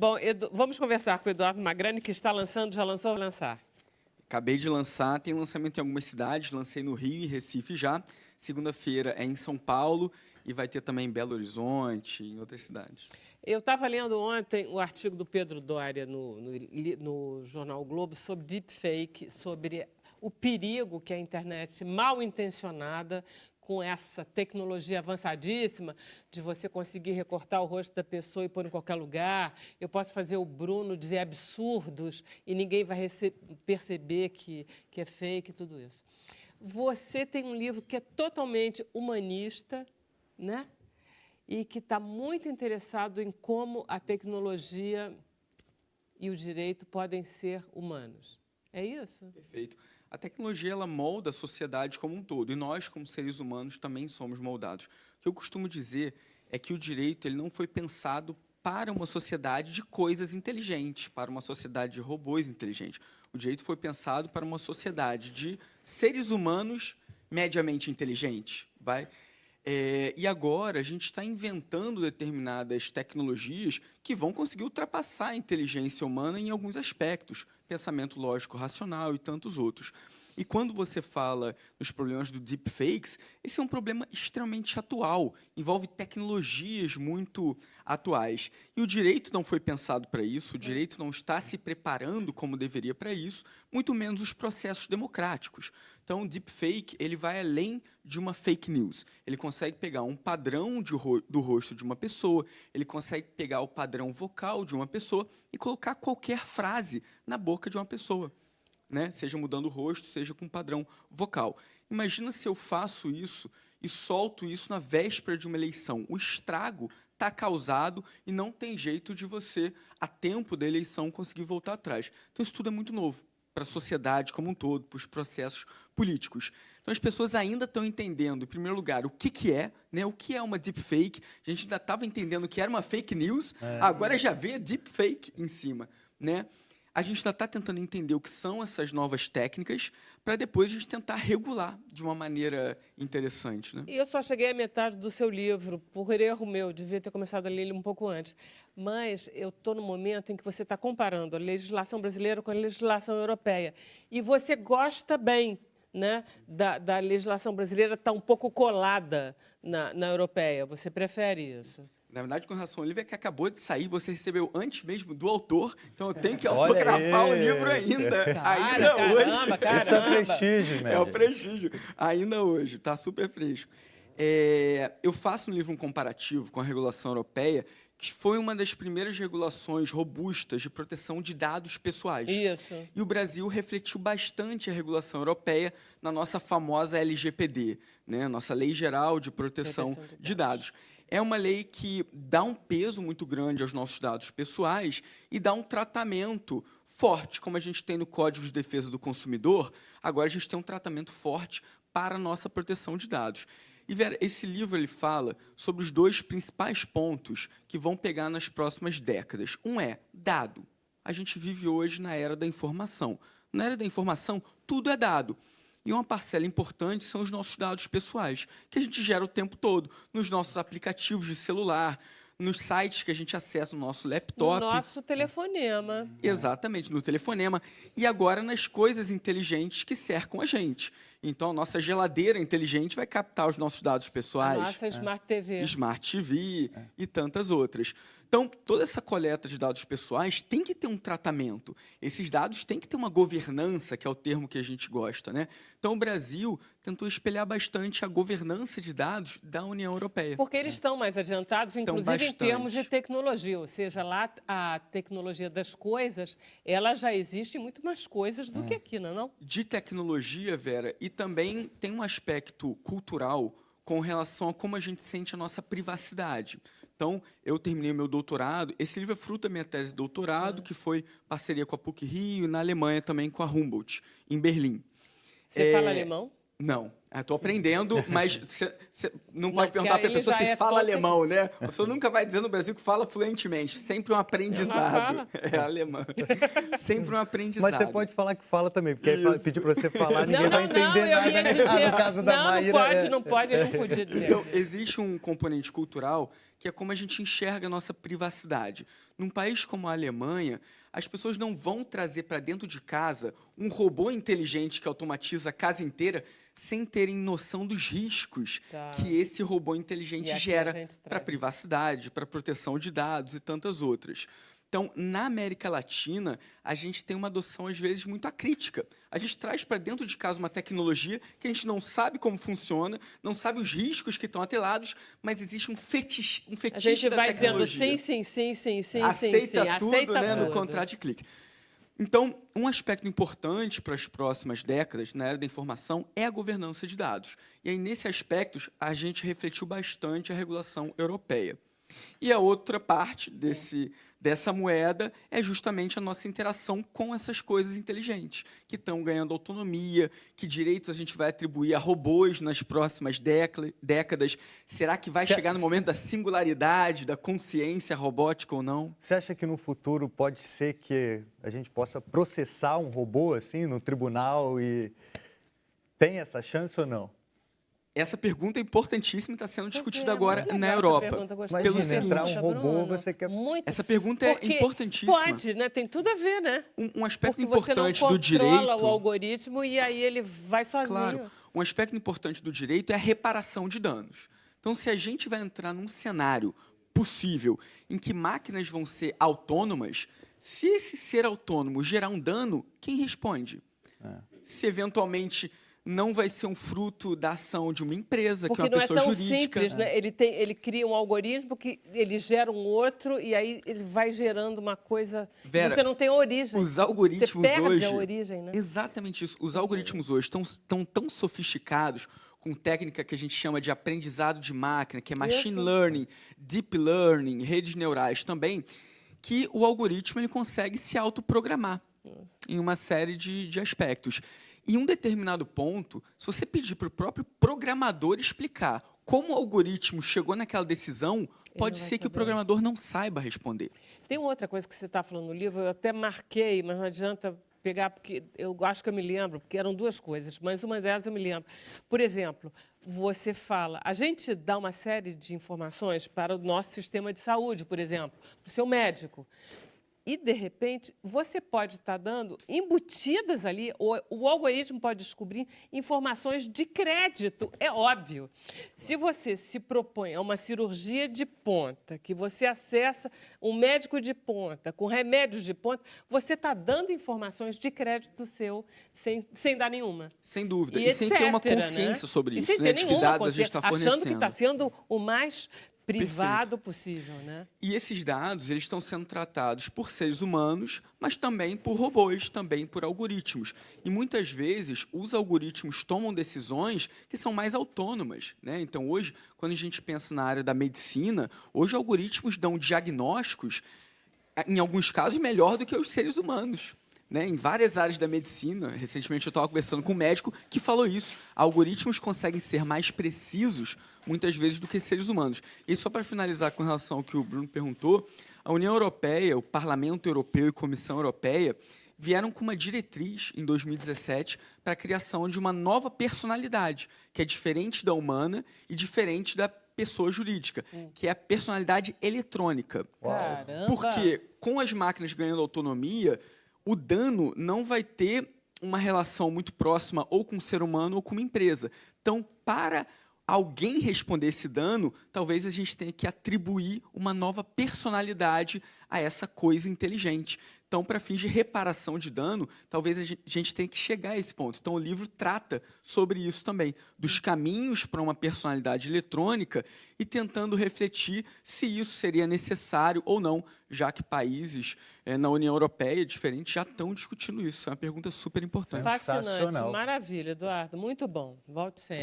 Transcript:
Bom, vamos conversar com o Eduardo Magrani, que está lançando, já lançou ou vai lançar? Acabei de lançar, tem lançamento em algumas cidades, lancei no Rio e Recife já. Segunda-feira é em São Paulo e vai ter também em Belo Horizonte e em outras cidades. Eu estava lendo ontem o artigo do Pedro Doria no jornal o Globo sobre deepfake, sobre o perigo que a internet mal intencionada, com essa tecnologia avançadíssima, de você conseguir recortar o rosto da pessoa e pôr em qualquer lugar. Eu posso fazer o Bruno dizer absurdos e ninguém vai perceber que é fake e tudo isso. Você tem um livro que é totalmente humanista, né? E que está muito interessado em como a tecnologia e o direito podem ser humanos. É isso? Perfeito. A tecnologia ela molda a sociedade como um todo e nós, como seres humanos, também somos moldados. O que eu costumo dizer é que o direito ele não foi pensado para uma sociedade de coisas inteligentes, para uma sociedade de robôs inteligentes. O direito foi pensado para uma sociedade de seres humanos mediamente inteligentes, vai? E agora a gente está inventando determinadas tecnologias que vão conseguir ultrapassar a inteligência humana em alguns aspectos, pensamento lógico racional e tantos outros. E quando você fala nos problemas do deepfakes, esse é um problema extremamente atual, envolve tecnologias muito atuais. E o direito não foi pensado para isso, o direito não está se preparando como deveria para isso, muito menos os processos democráticos. Então, o deepfake ele vai além de uma fake news. Ele consegue pegar um padrão do rosto de uma pessoa, ele consegue pegar o padrão vocal de uma pessoa e colocar qualquer frase na boca de uma pessoa. Né? Seja mudando o rosto, seja com padrão vocal. Imagina se eu faço isso e solto isso na véspera de uma eleição. O estrago está causado e não tem jeito de você, a tempo da eleição, conseguir voltar atrás. Então, isso tudo é muito novo para a sociedade como um todo, para os processos políticos. Então, as pessoas ainda estão entendendo, em primeiro lugar, o que é, né? O que é uma deepfake. A gente ainda estava entendendo que era uma fake news, agora já vê deepfake em cima, né? A gente ainda está tentando entender o que são essas novas técnicas para depois a gente tentar regular de uma maneira interessante. Né? E eu só cheguei à metade do seu livro, por erro meu, devia ter começado a ler ele um pouco antes. Mas eu estou no momento em que você está comparando a legislação brasileira com a legislação europeia. E você gosta bem, né, da legislação brasileira estar um pouco colada na europeia. Você prefere isso? Na verdade, com relação ao livro, é que acabou de sair, você recebeu antes mesmo do autor, então eu tenho que autografar o livro ainda. Cara, hoje. Caramba. Esse é o prestígio, É o prestígio. Ainda hoje, está super fresco. Eu faço um livro comparativo com a regulação europeia, que foi uma das primeiras regulações robustas de proteção de dados pessoais. Isso. E o Brasil refletiu bastante a regulação europeia na nossa famosa LGPD, né? Nossa Lei Geral de Proteção de Dados. É uma lei que dá um peso muito grande aos nossos dados pessoais e dá um tratamento forte, como a gente tem no Código de Defesa do Consumidor, agora a gente tem um tratamento forte para a nossa proteção de dados. E, Vera, esse livro ele fala sobre os dois principais pontos que vão pegar nas próximas décadas. Um é dado. A gente vive hoje na era da informação. Na era da informação, tudo é dado. E uma parcela importante são os nossos dados pessoais, que a gente gera o tempo todo, nos nossos aplicativos de celular, nos sites que a gente acessa no nosso laptop. No nosso telefonema. Exatamente, no telefonema. E agora nas coisas inteligentes que cercam a gente. Então, a nossa geladeira inteligente vai captar os nossos dados pessoais. A nossa Smart TV. Smart TV e tantas outras. Então, toda essa coleta de dados pessoais tem que ter um tratamento. Esses dados têm que ter uma governança, que é o termo que a gente gosta, né? Então, o Brasil tentou espelhar bastante a governança de dados da União Europeia. Porque eles estão mais adiantados, inclusive em termos de tecnologia. Ou seja, lá a tecnologia das coisas, ela já existe em muito mais coisas do que aqui, não é não? De tecnologia, Vera, e também tem um aspecto cultural com relação a como a gente sente a nossa privacidade. Então, eu terminei o meu doutorado. Esse livro é fruto da minha tese de doutorado, que foi parceria com a PUC-Rio e na Alemanha também com a Humboldt, em Berlim. Você fala alemão? Não. Estou aprendendo, mas você não pode Porque perguntar para a aí pessoa já se é fala total- alemão, né? A pessoa nunca vai dizer no Brasil que fala fluentemente. Sempre um aprendizado. fala. É alemã. Sempre um Mas aprendizado. você pode falar que fala também, porque aí Isso. pedir para você falar, ninguém Não, vai não, entender não, eu nada, ia né? dizer... No caso da não, Maíra... não pode, ele não podia dizer. Então, existe um componente cultural que é como a gente enxerga a nossa privacidade. Num país como a Alemanha, as pessoas não vão trazer para dentro de casa um robô inteligente que automatiza a casa inteira sem terem noção dos riscos Tá. que esse robô E inteligente aqui a gera gente para a traz. privacidade, para a proteção de dados e tantas outras. Então, na América Latina, a gente tem uma adoção, às vezes, muito acrítica. A gente traz para dentro de casa uma tecnologia que a gente não sabe como funciona, não sabe os riscos que estão atrelados, mas existe um fetiche A gente da vai dizendo tecnologia. sim, Aceita sim, tudo, aceita né, no tudo. contrato de clique. Então, um aspecto importante para as próximas décadas na era da informação é a governança de dados. E aí, nesse aspecto, a gente refletiu bastante a regulação europeia. E a outra parte dessa moeda é justamente a nossa interação com essas coisas inteligentes, que estão ganhando autonomia, que direitos a gente vai atribuir a robôs nas próximas décadas. Será que vai chegar no momento da singularidade, da consciência robótica ou não? Você acha que no futuro pode ser que a gente possa processar um robô assim no tribunal e tem essa chance ou não? Essa pergunta é importantíssima e está sendo discutida É, agora muito na legal essa Europa. pergunta, gostei. Pelo Imagina, seguinte, entrar um robô, Bruno, você quer... muito, essa pergunta é porque importantíssima. Pode, né? Tem tudo a ver, né? Um aspecto Porque você não importante do controla direito... o algoritmo e aí ele vai sozinho. Claro, um aspecto importante do direito é a reparação de danos. Então, se a gente vai entrar num cenário possível em que máquinas vão ser autônomas, se esse ser autônomo gerar um dano, quem responde? Se eventualmente não vai ser um fruto da ação de uma empresa, que Porque é uma não é pessoa tão jurídica. simples, né? Ele cria um algoritmo que ele gera um outro e aí ele vai gerando uma coisa... Vera, você não tem origem. Os algoritmos você perde hoje... a origem, né? Exatamente isso. Os algoritmos hoje estão tão sofisticados, com técnica que a gente chama de aprendizado de máquina, que é machine Isso. learning, deep learning, redes neurais também, que o algoritmo ele consegue se autoprogramar em uma série de aspectos. Em um determinado ponto, se você pedir para o próprio programador explicar como o algoritmo chegou naquela decisão, pode não vai ser que o saber. programador não saiba responder. Tem outra coisa que você está falando no livro, eu até marquei, mas não adianta pegar, porque eu acho que eu me lembro, porque eram duas coisas, mas uma delas eu me lembro. Por exemplo, você fala, a gente dá uma série de informações para o nosso sistema de saúde, por exemplo, para o seu médico. E, de repente, você pode estar dando embutidas ali, o algoritmo pode descobrir informações de crédito, é óbvio. Se você se propõe a uma cirurgia de ponta, que você acessa um médico de ponta, com remédios de ponta, você está dando informações de crédito seu sem dar nenhuma. Sem dúvida. E E sem ter uma etc, consciência né? sobre E isso, sem né? ter De que nenhuma dados a gente está consciência, achando que fornecendo. está sendo o mais privado possível, né? E esses dados eles estão sendo tratados por seres humanos, mas também por robôs, também por algoritmos. E muitas vezes os algoritmos tomam decisões que são mais autônomas, né? Então hoje, quando a gente pensa na área da medicina, hoje algoritmos dão diagnósticos, em alguns casos, melhor do que os seres humanos. Né, em várias áreas da medicina, recentemente eu estava conversando com um médico que falou isso. Algoritmos conseguem ser mais precisos, muitas vezes, do que seres humanos. E só para finalizar com relação ao que o Bruno perguntou, a União Europeia, o Parlamento Europeu e a Comissão Europeia vieram com uma diretriz, em 2017, para a criação de uma nova personalidade, que é diferente da humana e diferente da pessoa jurídica, que é a personalidade eletrônica. Caramba! Porque, com as máquinas ganhando autonomia, o dano não vai ter uma relação muito próxima ou com um ser humano ou com uma empresa. Então, para alguém responder esse dano, talvez a gente tenha que atribuir uma nova personalidade a essa coisa inteligente. Então, para fins de reparação de dano, talvez a gente tenha que chegar a esse ponto. Então, o livro trata sobre isso também, dos caminhos para uma personalidade eletrônica e tentando refletir se isso seria necessário ou não, já que países na União Europeia diferentes já estão discutindo isso. É uma pergunta super importante. Fascinante, Sensacional. maravilha, Eduardo. Muito bom. Volte sempre.